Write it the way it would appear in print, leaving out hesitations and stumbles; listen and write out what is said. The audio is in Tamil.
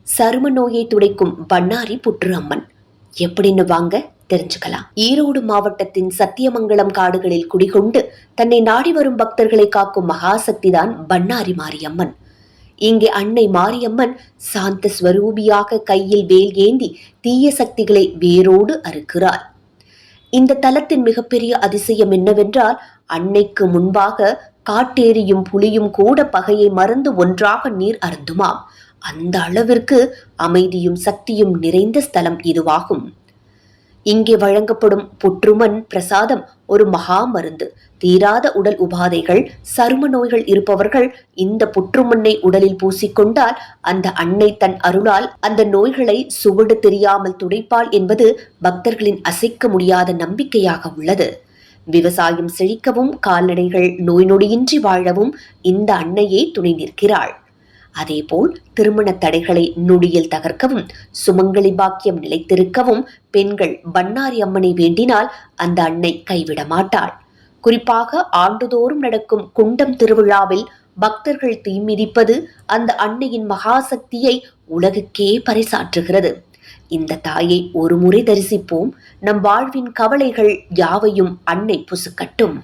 சரும நோயை துடைக்கும் பண்ணாரி புற்று அம்மன் எப்படின்னு வாங்க தெரிஞ்சுக்கலாம். ஈரோடு மாவட்டத்தின் சத்தியமங்கலம் காடுகளில் குடிகொண்டு தன்னை நாடி வரும் பக்தர்களை காக்கும் மகாசக்திதான் பண்ணாரி மாரியம்மன். இங்கே அன்னை மாரியம்மன் சாந்த ஸ்வரூபியாக கையில் வேல் ஏந்தி தீய சக்திகளை வேரோடு அறுக்கிறாள். இந்த தலத்தின் மிகப்பெரிய அதிசயம் என்னவென்றால், அன்னைக்கு முன்பாக காட்டேரியும் புலியும் கூட பகையை மறந்து ஒன்றாக நீர் அருந்துமாம். அந்த அளவிற்கு அமைதியும் சக்தியும் நிறைந்த ஸ்தலம் இதுவாகும். இங்கே வழங்கப்படும் புற்றுமண் பிரசாதம் ஒரு மகா மருந்து. தீராத உடல் உபாதைகள், சரும நோய்கள் இருப்பவர்கள் இந்த புற்றுமண்ணை உடலில் பூசிக்கொண்டால் அந்த அன்னை தன் அருளால் அந்த நோய்களை சுவடு தெரியாமல் துடைப்பாள் என்பது பக்தர்களின் அசைக்க முடியாத நம்பிக்கையாக உள்ளது. விவசாயம் செழிக்கவும், கால்நடைகள் நோய் நொடியின்றி வாழவும் இந்த அன்னையே துணை நிற்கிறாள். அதேபோல் திருமண தடைகளை நொடியில் தகர்க்கவும், சுமங்கலி பாக்கியம் நிலைத்திருக்கவும் பெண்கள் பண்ணாரி அம்மனை வேண்டினால் அந்த அன்னை கைவிட மாட்டாள். குறிப்பாக ஆண்டுதோறும் நடக்கும் குண்டம் திருவிழாவில் பக்தர்கள் தீமிதிப்பது அந்த அன்னையின் மகாசக்தியை உலகுக்கே பறைசாற்றுகிறது. இந்த தாயை ஒரு முறை தரிசிப்போம், நம் வாழ்வின் கவலைகள் யாவையும் அன்னை புசுக்கட்டும்.